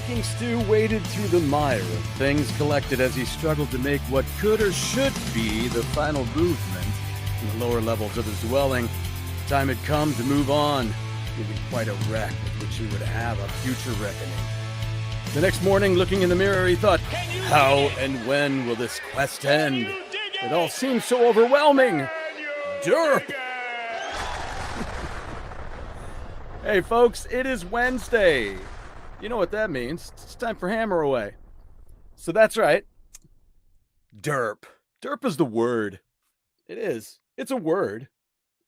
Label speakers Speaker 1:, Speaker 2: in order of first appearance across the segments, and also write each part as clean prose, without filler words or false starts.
Speaker 1: Viking Stew waded through the mire of things collected as he struggled to make what could or should be the final movement in the lower levels of his dwelling. Time had come to move on, leaving quite a wreck with which he would have a future reckoning. The next morning, looking in the mirror, he thought, how and when will this quest end? It all seems so overwhelming. Dirp! Hey folks, it is Wednesday. You know what that means. It's time for Hammer Away. So that's right. Derp. Derp is the word. It is. It's a word.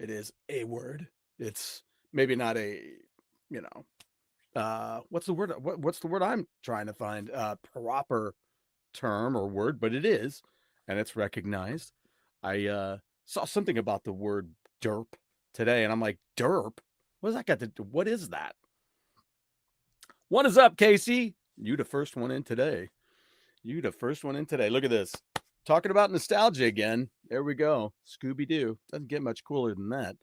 Speaker 1: It is a word. It's maybe not a, what's the word? What's the word I'm trying to find? Proper term or word, but it is, and it's recognized. I saw something about the word derp today, and I'm like, derp? What does that got to do? What is that? What is up, Casey? You the first one in today. You the first one in today. Look at this. Talking about nostalgia again. There we go. Scooby-Doo. Doesn't get much cooler than that.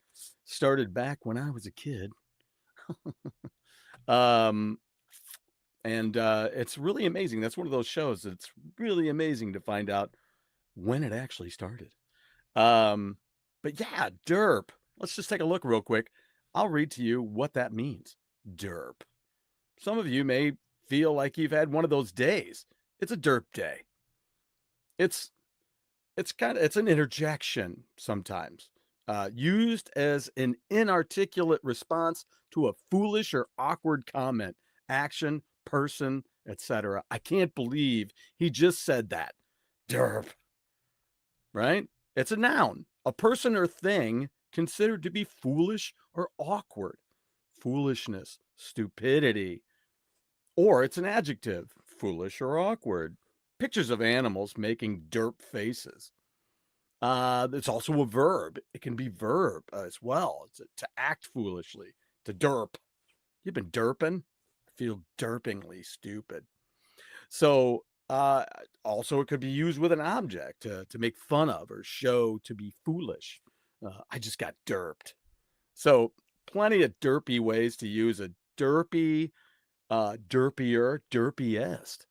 Speaker 1: Started back when I was a kid. It's really amazing. That's one of those shows that's really amazing to find out when it actually started. But yeah, derp. Let's just take a look real quick. I'll read to you what that means. Derp. Some of you may feel like you've had one of those days. It's a derp day. It's an interjection sometimes, used as an inarticulate response to a foolish or awkward comment, action, person, etc. I can't believe he just said that. Derp. Right? It's a noun, a person or thing considered to be foolish or awkward. Foolishness, stupidity. Or it's an adjective, foolish or awkward. Pictures of animals making derp faces. It's also a verb. It can be verb as well. It's to act foolishly, to derp. You've been derping? I feel derpingly stupid. So also it could be used with an object to make fun of or show to be foolish. I just got derped. So plenty of derpy ways to use a derpy, derpier, derpiest.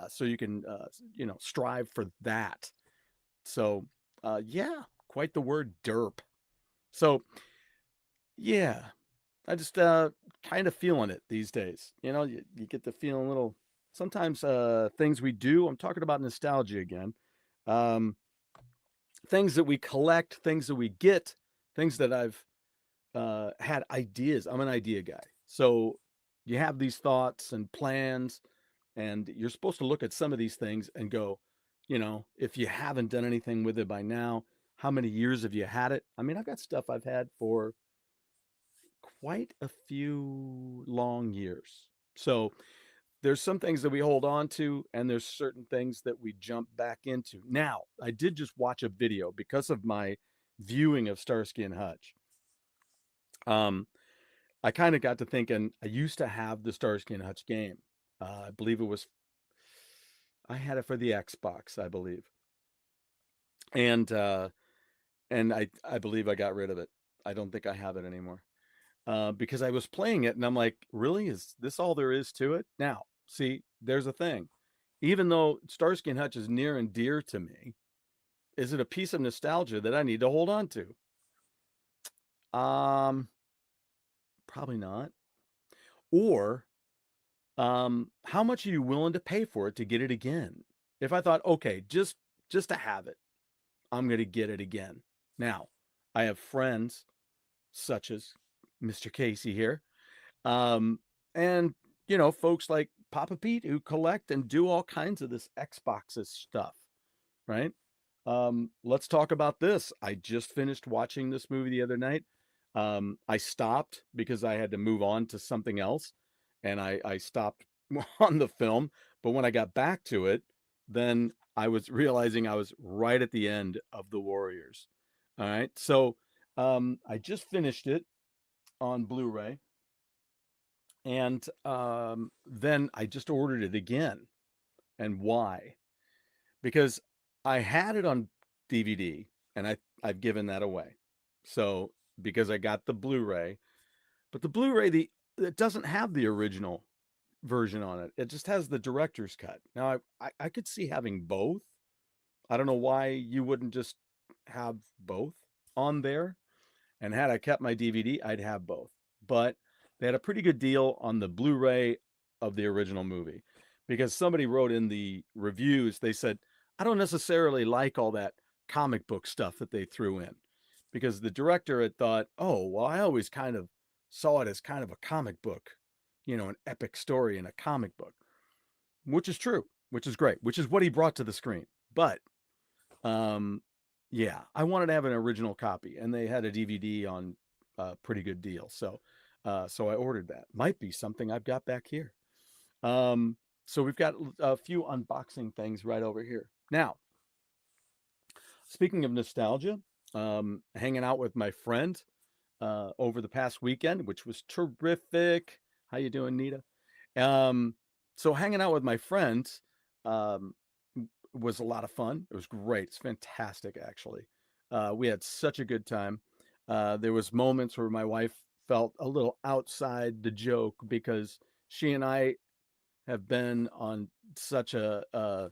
Speaker 1: So you can, strive for that. So, yeah, quite the word derp. So, yeah, I just kind of feeling it these days. You get the feeling a little, sometimes things we do, I'm talking about nostalgia again. Things that we collect, things that we get, things that I've had ideas. I'm an idea guy. So you have these thoughts and plans, and you're supposed to look at some of these things and go, if you haven't done anything with it by now, how many years have you had it? I mean, I've got stuff I've had for quite a few long years. So there's some things that we hold on to, and there's certain things that we jump back into. Now, I did just watch a video because of my viewing of Starsky and Hutch. I kind of got to thinking, I used to have the Starsky and Hutch game. I believe I had it for the Xbox, I believe. And I believe I got rid of it. I don't think I have it anymore. Because I was playing it and I'm like, really? Is this all there is to it? Now, see, there's a thing. Even though Starsky and Hutch is near and dear to me, is it a piece of nostalgia that I need to hold on to? Probably not. Or, how much are you willing to pay for it to get it again? If I thought, okay, just to have it, I'm going to get it again. Now, I have friends such as Mr. Casey here, and folks like Papa Pete who collect and do all kinds of this Xboxes stuff, right? Let's talk about this. I just finished watching this movie the other night. I stopped because I had to move on to something else, and I stopped on the film. But when I got back to it, then I was realizing I was right at the end of The Warriors. All right. So I just finished it on Blu-ray. And then I just ordered it again. And why? Because I had it on DVD and I've given that away. So because I got the Blu-ray, but the Blu-ray, it doesn't have the original version on it. It just has the director's cut. Now I could see having both. I don't know why you wouldn't just have both on there. And had I kept my DVD, I'd have both. But they had a pretty good deal on the Blu-ray of the original movie because somebody wrote in the reviews, they said, I don't necessarily like all that comic book stuff that they threw in because the director had thought, oh, well, I always kind of saw it as kind of a comic book, an epic story in a comic book, which is true, which is great, which is what he brought to the screen. But yeah, I wanted to have an original copy, and they had a DVD on a pretty good deal. So I ordered that. Might be something I've got back here. So we've got a few unboxing things right over here. Now, speaking of nostalgia, hanging out with my friend over the past weekend, which was terrific. How you doing, Nita? So hanging out with my friends um, was a lot of fun. It was great. It's fantastic, actually. We had such a good time. There was moments where my wife felt a little outside the joke because she and I have been on such the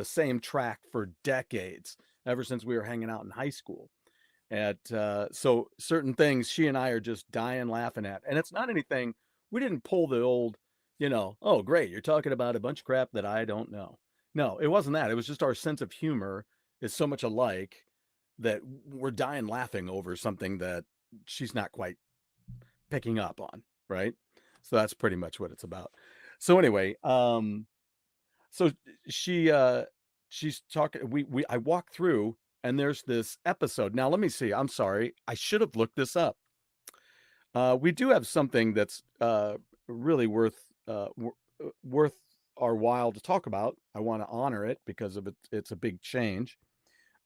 Speaker 1: same track for decades, ever since we were hanging out in high school. So certain things she and I are just dying laughing at, and it's not anything. We didn't pull the old, oh great, you're talking about a bunch of crap that I don't know. No, it wasn't that. It was just our sense of humor is so much alike that we're dying laughing over something that she's not quite picking up on, right? So that's pretty much what it's about. So anyway, so she she's talking we I walk through and there's this episode. Now let me see. I'm sorry. I should have looked this up. We do have something that's really worth our while to talk about. I want to honor it because of it. It's a big change.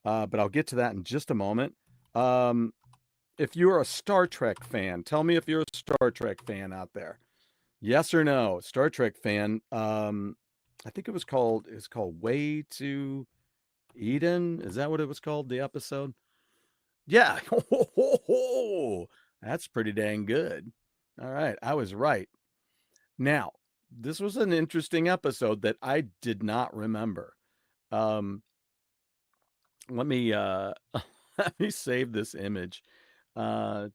Speaker 1: But I'll get to that in just a moment. If you're a Star Trek fan, tell me if you're a Star Trek fan out there. Yes or no? Star Trek fan. I think it's called Way to Eden. Is that what it was called? The episode? Yeah. That's pretty dang good. All right. I was right. Now, this was an interesting episode that I did not remember. Um, let me let me save this image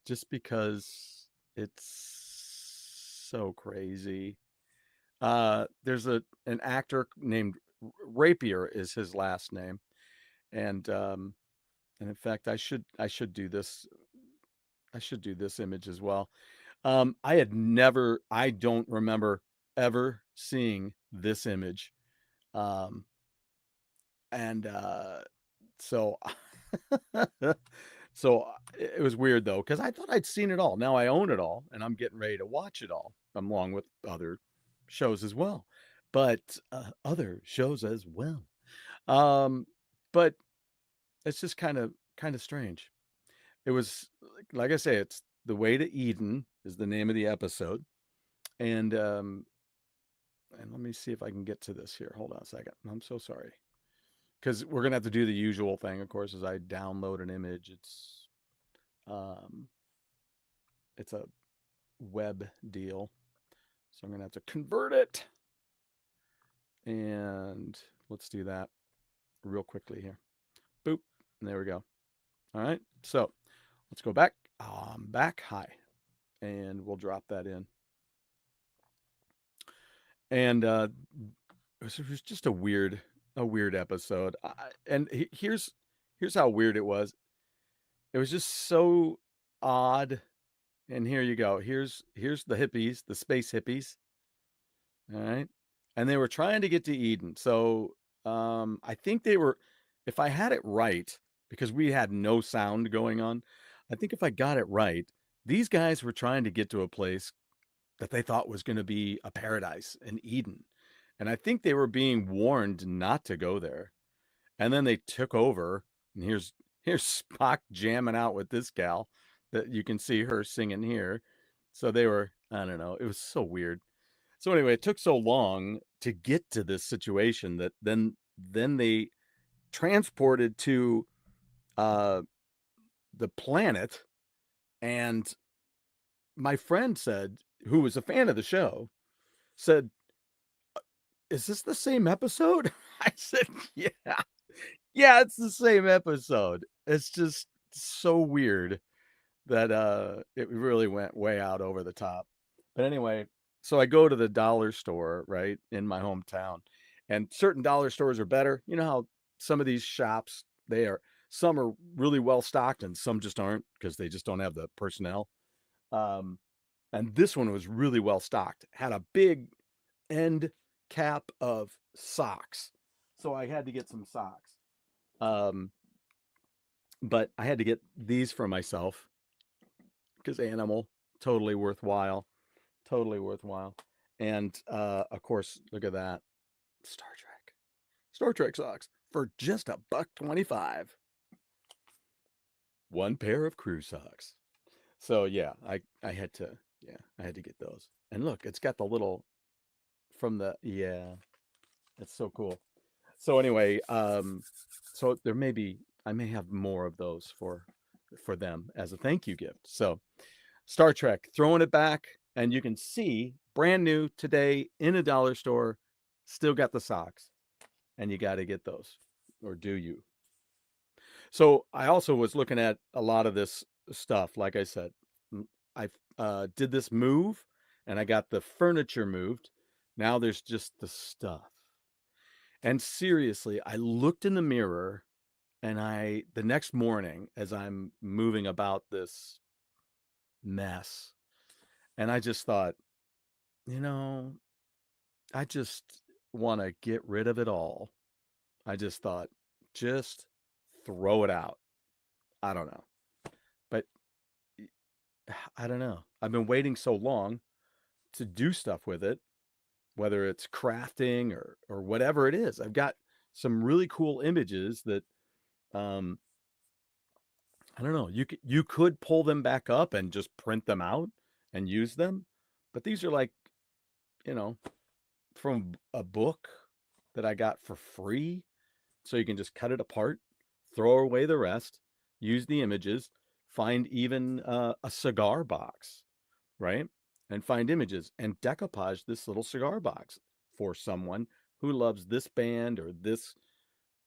Speaker 1: just because it's so crazy. There's an actor named Rapier is his last name, and in fact I should do this. I should do this image as well. I don't remember ever seeing this image. Um, and so so it was weird though because I thought I'd seen it all. Now I own it all, and I'm getting ready to watch it all along with other shows as well. But other shows as well. But it's just kind of strange. It was like I say, it's The Way to Eden is the name of the episode, and let me see if I can get to this here. Hold on a second. I'm so sorry because we're gonna have to do the usual thing, of course, as I download an image. Um, it's a web deal, so I'm gonna have to convert it, and let's do that real quickly here. Boop, and there we go. All right, so let's go back. Back. Hi, and we'll drop that in. And it was just a weird episode. And here's how weird it was. It was just so odd. And here you go. Here's the hippies, the space hippies. All right, and they were trying to get to Eden. So I think they were, if I had it right, because we had no sound going on. I think if I got it right, these guys were trying to get to a place that they thought was going to be a paradise, an Eden. And I think they were being warned not to go there. And then they took over. And here's Spock jamming out with this gal that you can see her singing here. So they were, I don't know, it was so weird. So anyway, it took so long to get to this situation that then they transported to uh the planet, and my friend said, who was a fan of the show, said, "Is this the same episode?" I said, "Yeah. Yeah, it's the same episode." It's just so weird that it really went way out over the top. But anyway, so I go to the dollar store, right, in my hometown, and certain dollar stores are better. You know how some of these shops, they are, some are really well stocked and some just aren't because they just don't have the personnel. Um, and this one was really well stocked, had a big end cap of socks. So I had to get some socks. Um, but I had to get these for myself because animal, totally worthwhile, totally worthwhile. And of course, look at that, Star Trek socks for just $1.25. One pair of crew socks. So yeah, I had to, yeah, I had to get those. And look, it's got the little from the, yeah, it's so cool. So anyway, so there may be, I may have more of those for them as a thank you gift. So Star Trek, throwing it back, and you can see brand new today in a dollar store, still got the socks, and you got to get those, or do you? So I also was looking at a lot of this stuff. Like I said, I did this move, and I got the furniture moved. Now there's just the stuff. And seriously, I looked in the mirror, and the next morning, as I'm moving about this mess, and I just thought, you know, I just want to get rid of it all. I just thought, just throw it out. I don't know. But I don't know. I've been waiting so long to do stuff with it, whether it's crafting or whatever it is. I've got some really cool images that um I don't know. You could pull them back up and just print them out and use them. But these are like, you know, from a book that I got for free. So you can just cut it apart, throw away the rest, use the images, find even a cigar box, right? And find images and decoupage this little cigar box for someone who loves this band or this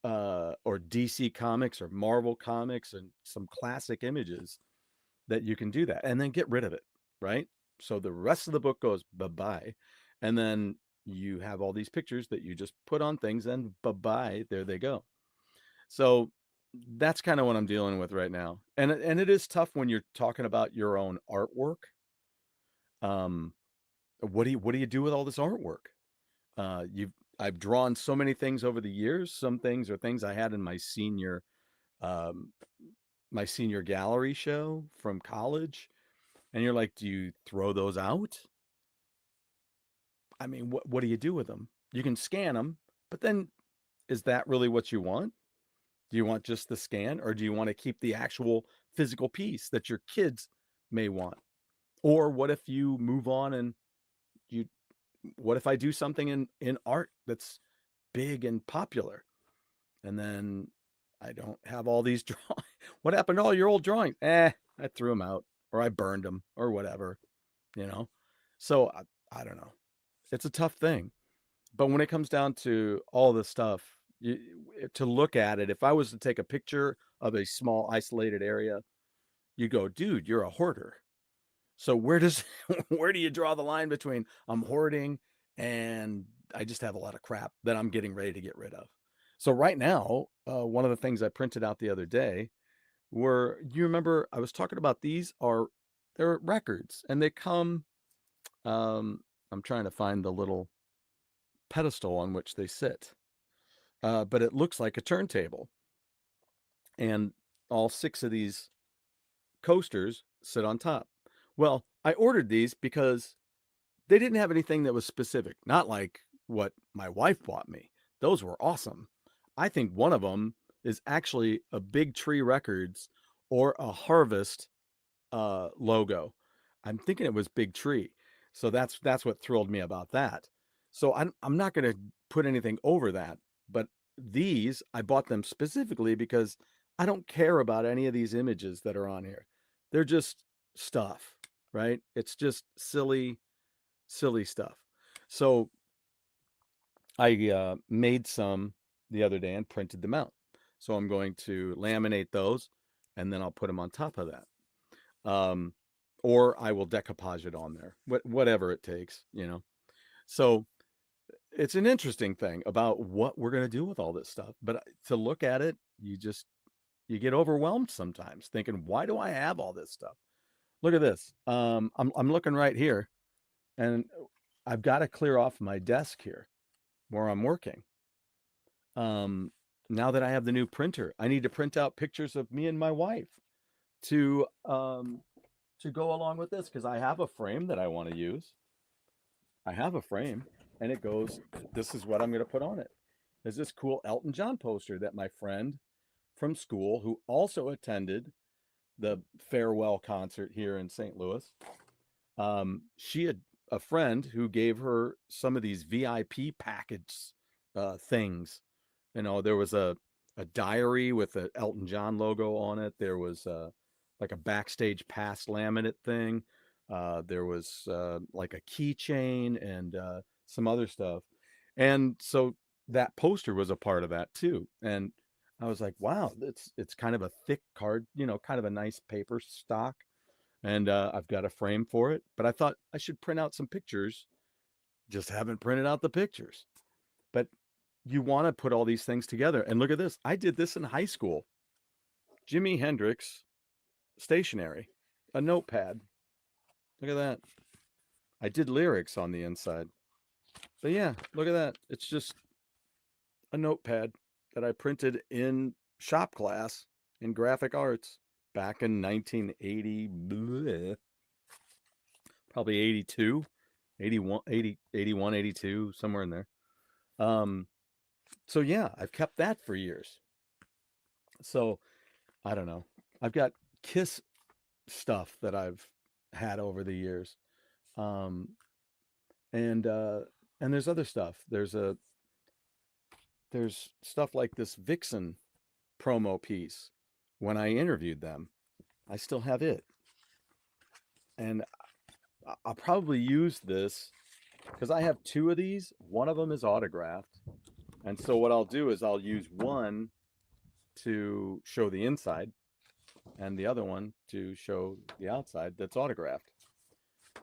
Speaker 1: or DC Comics or Marvel Comics and some classic images that you can do that and then get rid of it, right? So the rest of the book goes bye bye. And then you have all these pictures that you just put on things and bye bye, there they go. So that's kind of what I'm dealing with right now. And it is tough when you're talking about your own artwork. Um, what do you do with all this artwork? You've I've drawn so many things over the years. Some things are things I had in um, my senior gallery show from college. And you're like, do you throw those out? I mean, what do you do with them? You can scan them, but then is that really what you want? Do you want just the scan, or do you want to keep the actual physical piece that your kids may want? Or what if you move on and you what if I do something in art that's big and popular, and then I don't have all these drawings? What happened to all your old drawings? I threw them out, or I burned them, or whatever, you know. So I don't know. It's a tough thing. But when it comes down to all this stuff, to look at it, if I was to take a picture of a small isolated area, you go, dude, you're a hoarder. So where does where do you draw the line between I'm hoarding and I just have a lot of crap that I'm getting ready to get rid of? So right now, one of the things I printed out the other day were, you remember I was talking about, they're records, and they come, I'm trying to find the little pedestal on which they sit. But it looks like a turntable. And all six of these coasters sit on top. Well, I ordered these because they didn't have anything that was specific, not like what my wife bought me. Those were awesome. I think one of them is actually a Big Tree Records or a Harvest logo. I'm thinking it was Big Tree. So that's what thrilled me about that. So I'm not going to put anything over that, but these I bought them specifically because I don't care about any of these images that are on here. They're just stuff, right? It's just silly stuff. So I made some the other day and printed them out. So I'm going to laminate those, and then I'll put them on top of that. Um, or I will decoupage it on there, whatever it takes, you know. So it's an interesting thing about what we're going to do with all this stuff. But to look at it, you get overwhelmed sometimes, thinking, why do I have all this stuff? Look at this. I'm looking right here, and I've got to clear off my desk here where I'm working. Um, now that I have the new printer, I need to print out pictures of me and my wife to go along with this, because I have a frame that I want to use. I have a frame, and it goes. This is what I'm going to put on it. There's this cool Elton John poster that my friend from school, who also attended the farewell concert here in St. Louis, she had a friend who gave her some of these VIP package things. You know, there was a diary with an Elton John logo on it. There was like a backstage pass laminate thing. There was like a keychain and some other stuff. And so that poster was a part of that too. And I was like, wow, it's kind of a thick card, you know, kind of a nice paper stock. And I've got a frame for it. But I thought I should print out some pictures. Just haven't printed out the pictures. But you want to put all these things together. And look at this. I did this in high school. Jimi Hendrix stationery, a notepad. Look at that. I did lyrics on the inside. But yeah, look at that. It's just a notepad that I printed in shop class in graphic arts back in 1980, bleh, probably 82, 81, 80, 81, 82, somewhere in there. So yeah, I've kept that for years. So I don't know. I've got Kiss stuff that I've had over the years. Um, and there's other stuff. There's stuff like this Vixen promo piece. When I interviewed them, I still have it. And I'll probably use this because I have two of these. One of them is autographed. And so what I'll do is I'll use one to show the inside and the other one to show the outside that's autographed.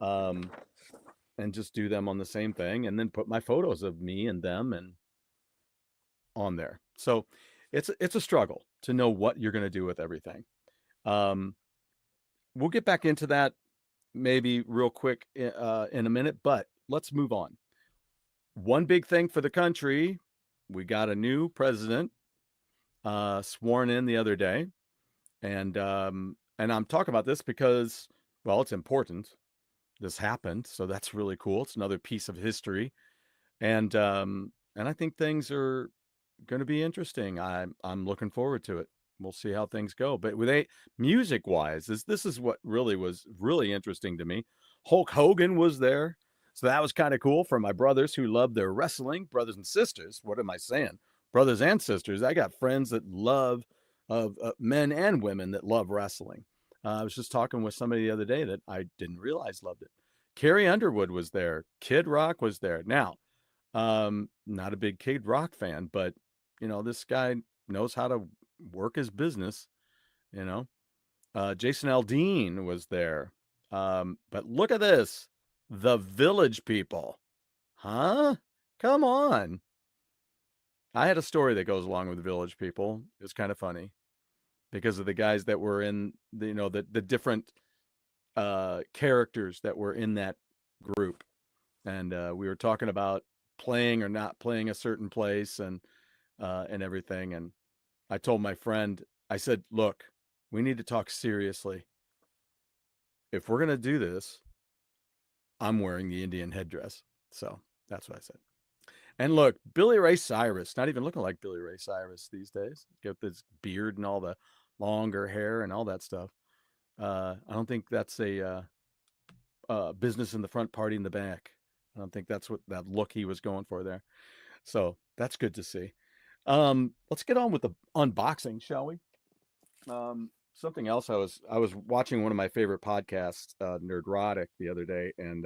Speaker 1: And just do them on the same thing, and then put my photos of me and them and on there. So it's a struggle to know what you're going to do with everything. We'll get back into that maybe real quick in a minute, but let's move on. One big thing for the country, we got a new president sworn in the other day, and I'm talking about this because, well, it's important. This happened, so that's really cool. It's another piece of history, and I think things are going to be interesting. I'm looking forward to it. We'll see how things go. But with music wise, this is what really was really interesting to me. Hulk Hogan was there, so that was kind of cool for my brothers who love their wrestling. Brothers and sisters. What am I saying? Brothers and sisters. I got friends that love of men and women that love wrestling. I was just talking with somebody the other day that I didn't realize loved it. Carrie Underwood was there. Kid Rock was there. Now, not a big Kid Rock fan, but you know, this guy knows how to work his business, you know. Jason Aldean was there. But look at this. The Village People. Huh? Come on. I had a story that goes along with the Village People. It's kind of funny because of the guys that were in the, you know, the different characters that were in that group. And we were talking about playing or not playing a certain place and everything. And I told my friend, I said, look, we need to talk seriously. If we're going to do this, I'm wearing the Indian headdress. So that's what I said. And look, Billy Ray Cyrus, not even looking like Billy Ray Cyrus these days. Get this beard and all the longer hair and all that stuff. I don't think that's a business in the front, party in the back. I don't think that's what that look he was going for there. So that's good to see. Let's get on with the unboxing, shall we? Something else I was watching one of my favorite podcasts, Nerdrotic, the other day, and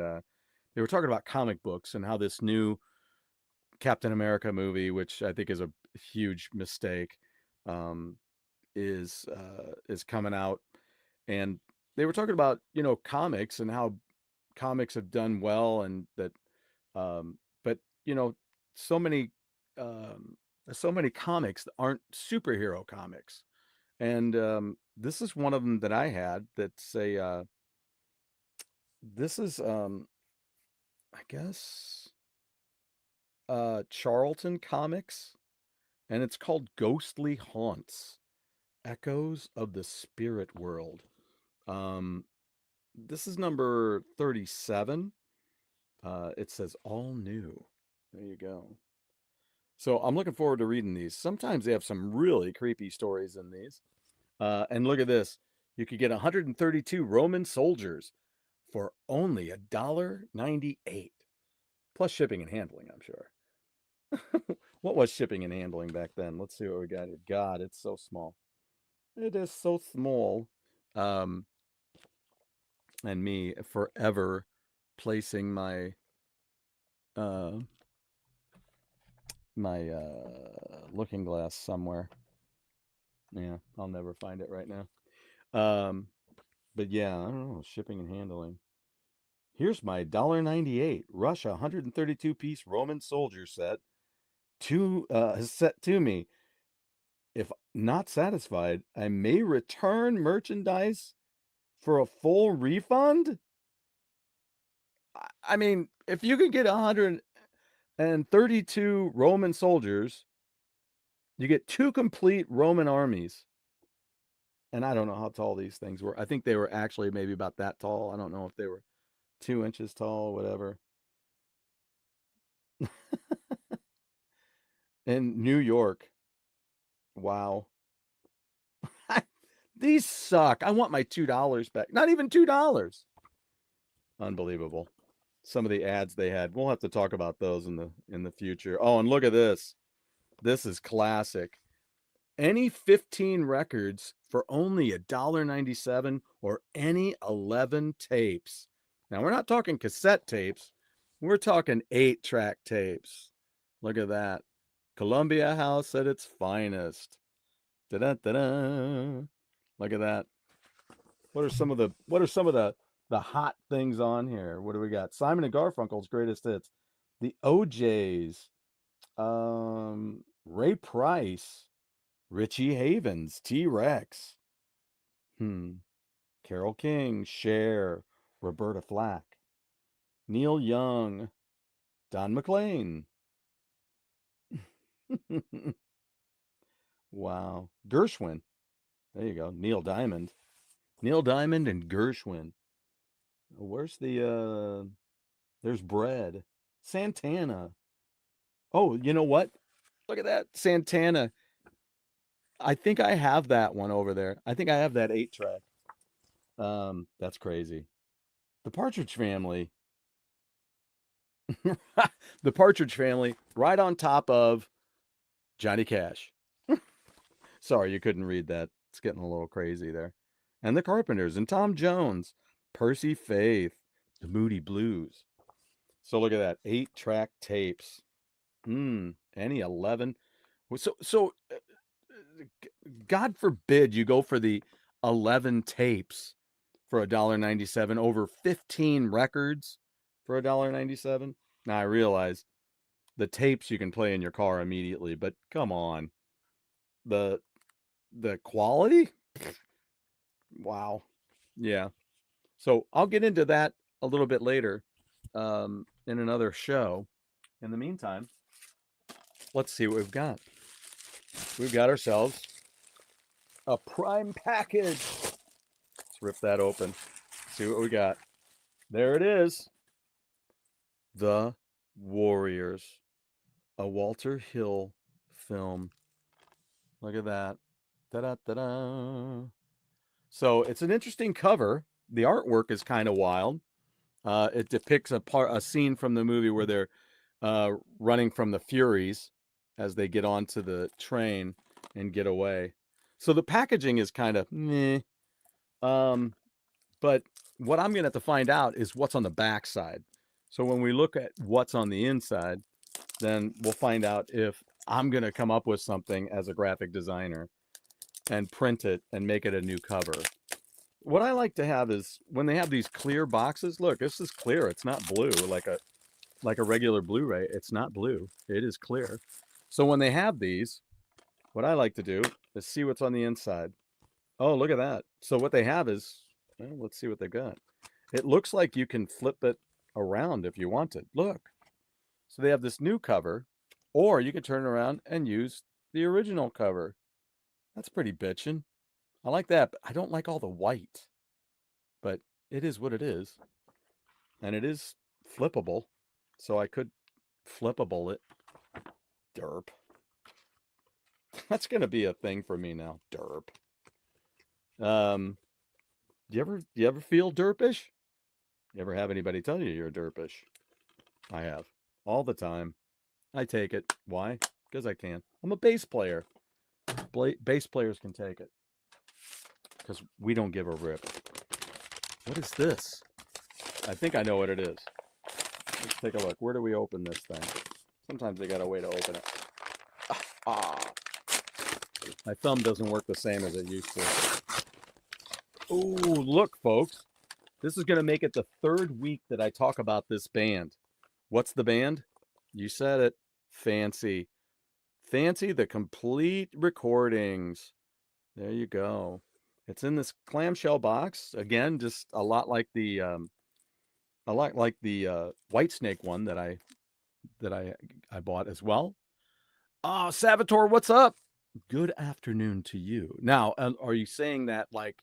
Speaker 1: they were talking about comic books and how this new Captain America movie, which I think is a huge mistake, um, is coming out, and they were talking about comics and how comics have done well, and that but so many um, so many comics that aren't superhero comics, and this is one of them that I had. That's a this is I guess Charlton Comics, and it's called Ghostly Haunts: Echoes of the Spirit World. Um, this is number 37. It says all new. There you go. So I'm looking forward to reading these. Sometimes they have some really creepy stories in these. And look at this. You could get 132 Roman soldiers for only $1.98. Plus shipping and handling, I'm sure. What was shipping and handling back then? Let's see what we got here. God, it's so small. It is so small. Um, and me forever placing my uh looking glass somewhere. Yeah, I'll never find it right now. But yeah, I don't know, shipping and handling. Here's my $1.98 Russia 132 piece Roman soldier set set to me. If not satisfied, I may return merchandise for a full refund. I mean, if you could get 132 Roman soldiers, you get 2 complete Roman armies. And I don't know how tall these things were. I think they were actually maybe about that tall. I don't know if they were 2 inches tall, whatever. In New York. Wow. These suck. I want my $2 back. Not even $2. Unbelievable. Some of the ads they had. We'll have to talk about those in the future. Oh, and look at this. This is classic. Any 15 records for only $1.97 or any 11 tapes. Now, we're not talking cassette tapes. We're talking 8-track tapes. Look at that. Columbia House at its finest. Da-da-da-da. Look at that. What are some of the hot things on here? What do we got? Simon and Garfunkel's greatest hits. The OJs. Ray Price. Richie Havens, T-Rex. Carole King, Cher, Roberta Flack. Neil Young, Don McLean. Wow. Gershwin. There you go. Neil Diamond. Neil Diamond and Gershwin. Where's the there's Bread. Santana. Oh, you know what? Look at that. Santana. I think I have that one over there. I think I have that 8-track. That's crazy. The Partridge Family. The Partridge Family right on top of Johnny Cash. Sorry, you couldn't read that. It's getting a little crazy there. And the Carpenters and Tom Jones, Percy Faith, the Moody Blues. So look at that. 8-track tapes. Any 11. So God forbid you go for the 11 tapes for $1.97 over 15 records for $1.97. Now I realize the tapes you can play in your car immediately, but come on. The quality? Wow. Yeah. So I'll get into that a little bit later in another show. In the meantime, let's see what we've got. We've got ourselves a prime package. Let's rip that open. See what we got. There it is. The Warriors. A Walter Hill film. Look at that. Da-da-da-da. So it's an interesting cover. The artwork is kind of wild. It depicts a scene from the movie where they're running from the Furies as they get onto the train and get away. So the packaging is kind of meh. But what I'm going to have to find out is what's on the back side. So when we look at what's on the inside, then we'll find out if I'm going to come up with something as a graphic designer and print it and make it a new cover. What I like to have is when they have these clear boxes, look, this is clear. It's not blue like a regular Blu-ray. It's not blue. It is clear. So when they have these, what I like to do is see what's on the inside. Oh, look at that. So what they have is, well, let's see what they've got. It looks like you can flip it around if you wanted. Look. So they have this new cover, or you can turn it around and use the original cover. That's pretty bitchin'. I like that, but I don't like all the white. But it is what it is. And it is flippable. So I could flippable it. Derp. That's going to be a thing for me now. Derp. Do you ever feel derpish? You ever have anybody tell you you're derpish? I have. All the time. I take it. Why? Because I can. I'm a bass player. Bass players can take it. Because we don't give a rip. What is this? I think I know what it is. Let's take a look. Where do we open this thing? Sometimes they got a way to open it. My thumb doesn't work the same as it used to. Ooh, look, folks. This is going to make it the third week that I talk about this band. What's the band? You said it. Fancy. Fancy the complete recordings. There you go. It's in this clamshell box. Again, just a lot like the Whitesnake one that I bought as well. Oh, Salvatore, what's up? Good afternoon to you. Now, are you saying that like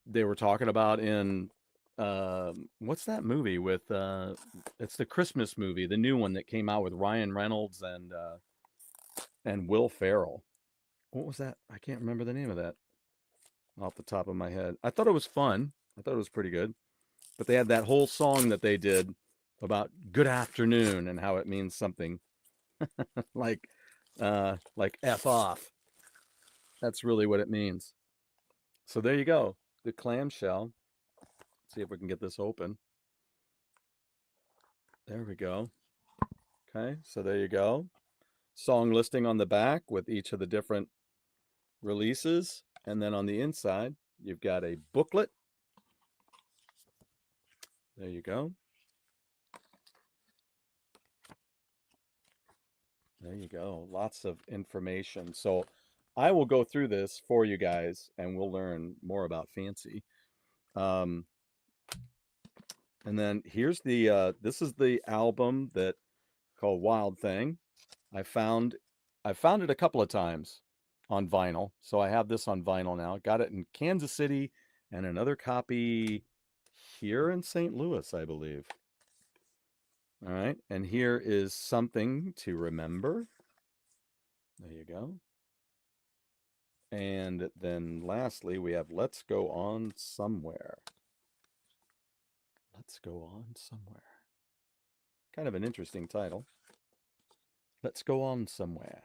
Speaker 1: they were talking about in what's that movie with it's the Christmas movie, the new one that came out with Ryan Reynolds and Will Ferrell. What was that? I can't remember the name of that off the top of my head. I thought it was fun. I thought it was pretty good. But they had that whole song that they did about good afternoon and how it means something like F off. That's really what it means. So there you go. The clamshell. Let's see if we can get this open. There we go. Okay, so there you go. Song listing on the back with each of the different releases. And then on the inside, you've got a booklet. There you go. There you go. Lots of information. So I will go through this for you guys and we'll learn more about Fancy. And then here's the this is the album that called Wild Thing. I found it a couple of times on vinyl. So I have this on vinyl now. Got it in Kansas City and another copy here in St. Louis, I believe. All right, and here is Something to Remember. There you go. And then lastly, we have Let's Go On Somewhere. Let's Go On Somewhere. Kind of an interesting title. Let's Go On Somewhere.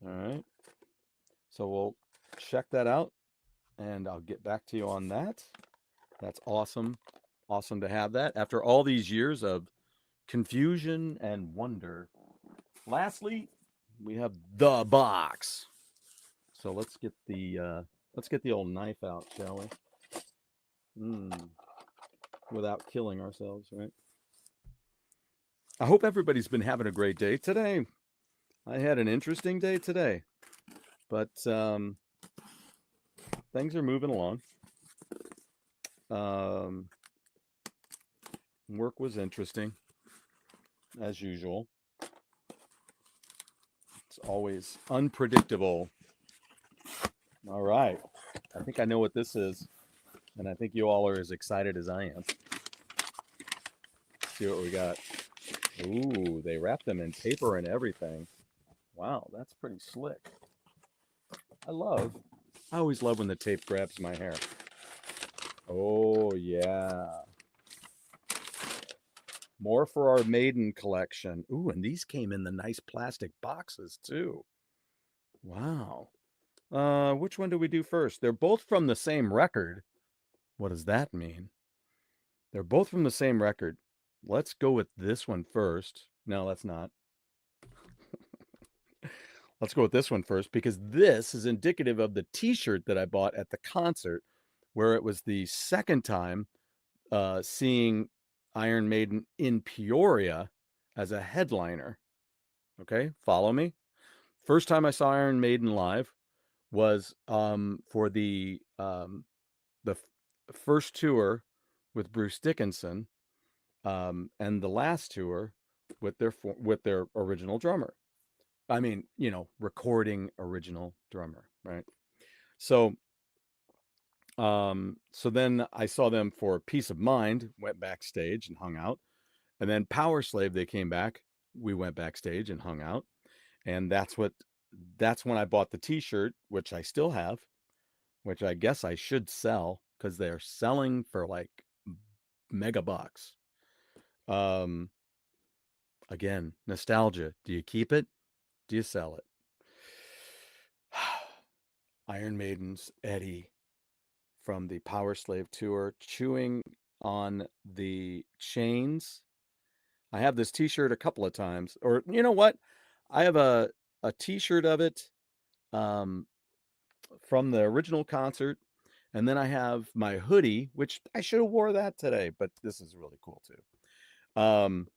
Speaker 1: All right. So we'll check that out and I'll get back to you on that. That's awesome. Awesome to have that after all these years of confusion and wonder. Lastly, we have the box. So let's get the old knife out, shall we? Without killing ourselves, right? I hope everybody's been having a great day today. I had an interesting day today, but things are moving along. Work was interesting, as usual. It's always unpredictable. All right. I think I know what this is, and I think you all are as excited as I am. Let's see what we got. Ooh, they wrap them in paper and everything. Wow, that's pretty slick. I always love when the tape grabs my hair. Oh, yeah. More for our maiden collection. Ooh, and these came in the nice plastic boxes, too. Wow. Which one do we do first? They're both from the same record. What does that mean? They're both from the same record. Let's go with this one first. No, let's not. Let's go with this one first because this is indicative of the t-shirt that I bought at the concert, where it was the second time seeing Iron Maiden in Peoria as a headliner. Okay, follow me. First time I saw Iron Maiden live was for the first tour with Bruce Dickinson, and the last tour with their original drummer. I mean, recording original drummer, right? So, so then I saw them for Peace of Mind, went backstage and hung out, and then Power Slave, they came back. We went backstage and hung out, and that's when I bought the T-shirt, which I still have, which I guess I should sell because they're selling for like mega bucks. Um, Again, nostalgia. Do you keep it? Do you sell it? Iron Maiden's Eddie from the Power Slave tour, chewing on the chains. I have this T-shirt a couple of times, or you know what? I have a T-shirt of it um, from the original concert, and then I have my hoodie, which I should have wore that today, but this is really cool too. Um,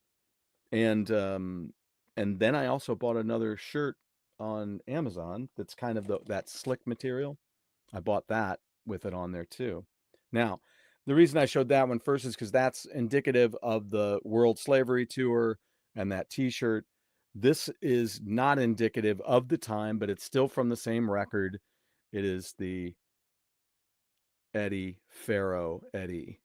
Speaker 1: and um, and then I also bought another shirt on Amazon that's kind of that slick material. I bought that with it on there too. Now, the reason I showed that one first is because that's indicative of the World Slavery Tour and that T-shirt. This is not indicative of the time, but it's still from the same record. It is the Eddie Pharaoh Eddie.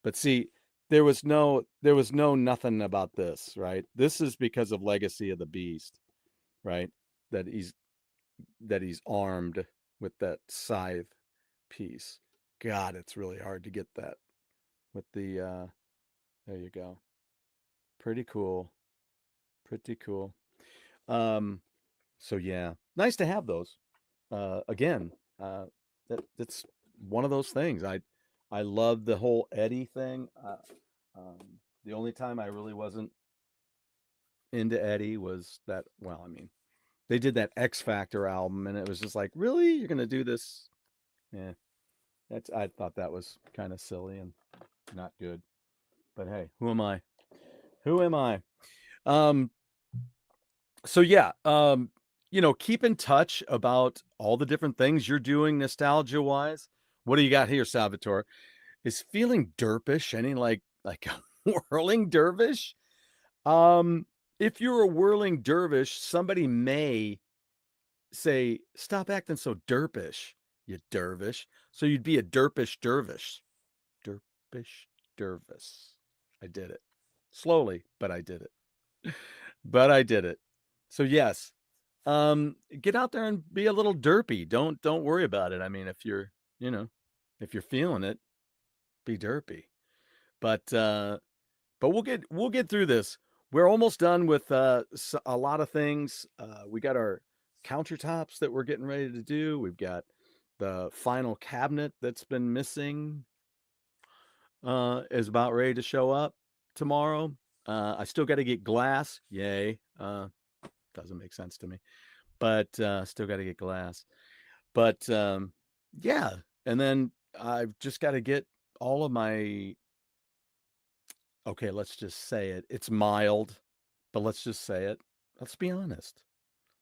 Speaker 1: But see, there was no nothing about this, right? This is because of Legacy of the Beast, right? That he's armed with that scythe piece. God, it's really hard to get that with the there you go. Pretty cool. Pretty cool. Um so yeah, nice to have those. Again, that's one of those things. I love the whole Eddie thing. The only time I really wasn't into Eddie was that, well, I mean, they did that X Factor album and it was just like, really? You're going to do this? Yeah. I thought that was kind of silly and not good. But hey, who am I? Who am I? Um so yeah, keep in touch about all the different things you're doing nostalgia wise. What do you got here, Salvatore? Is feeling derpish any like a whirling dervish? If you're a whirling dervish, somebody may say, "Stop acting so derpish, you dervish." So you'd be a derpish dervish. Derpish dervis. I did it. Slowly, but I did it. But I did it. So yes, get out there and be a little derpy. Don't worry about it. I mean, if you're feeling it, be derpy. But we'll get through this. We're almost done with a lot of things. We got our countertops that we're getting ready to do. We've got the final cabinet that's been missing is about ready to show up tomorrow. I still got to get glass. Yay. Doesn't make sense to me, but still got to get glass. But yeah, and then I've just got to get all of my. Okay, let's just say it. It's mild, but let's just say it. Let's be honest.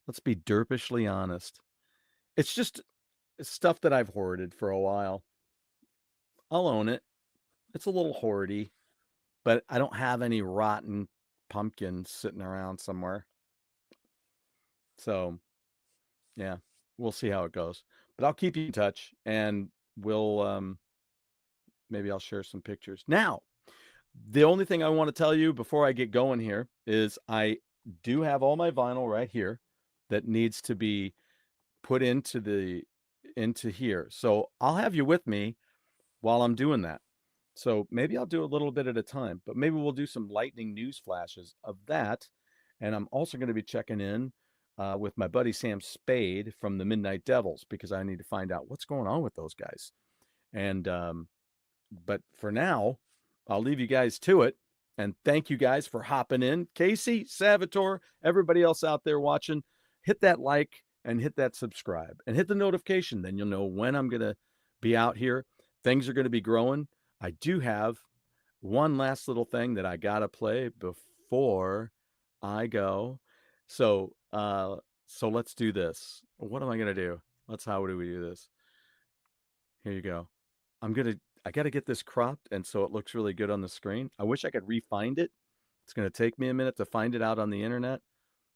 Speaker 1: Let's be derpishly honest. It's just stuff that I've hoarded for a while. I'll own it. It's a little hoardy, but I don't have any rotten pumpkins sitting around somewhere. So, yeah, we'll see how it goes. But I'll keep you in touch and we'll maybe I'll share some pictures. Now, the only thing I want to tell you before I get going here is I do have all my vinyl right here that needs to be put into here. So I'll have you with me while I'm doing that. So maybe I'll do a little bit at a time, but maybe we'll do some lightning news flashes of that. And I'm also going to be checking in with my buddy Sam Spade from the Midnight Devils because I need to find out what's going on with those guys. And But for now, I'll leave you guys to it. And thank you guys for hopping in. Casey, Salvatore, everybody else out there watching, hit that like and hit that subscribe and hit the notification. Then you'll know when I'm going to be out here. Things are going to be growing. I do have one last little thing that I got to play before I go. So let's do this. What am I going to do? How do we do this? Here you go. I got to get this cropped, and so it looks really good on the screen. I wish I could re-find it. It's going to take me a minute to find it out on the internet,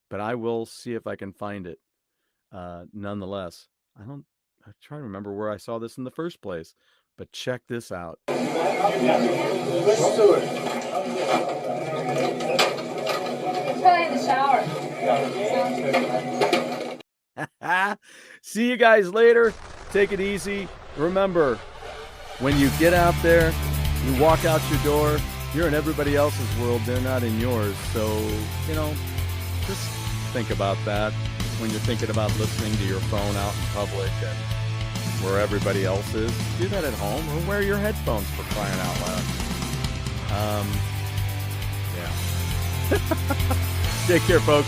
Speaker 1: but I will see if I can find it. Nonetheless, I'm trying to remember where I saw this in the first place, but check this out.
Speaker 2: Let's do it. It's probably in the shower.
Speaker 1: See you guys later. Take it easy. Remember, when you get out there, you walk out your door, you're in everybody else's world, they're not in yours. So, just think about that when you're thinking about listening to your phone out in public and where everybody else is. Do that at home or wear your headphones, for crying out loud. Yeah. Take care, folks.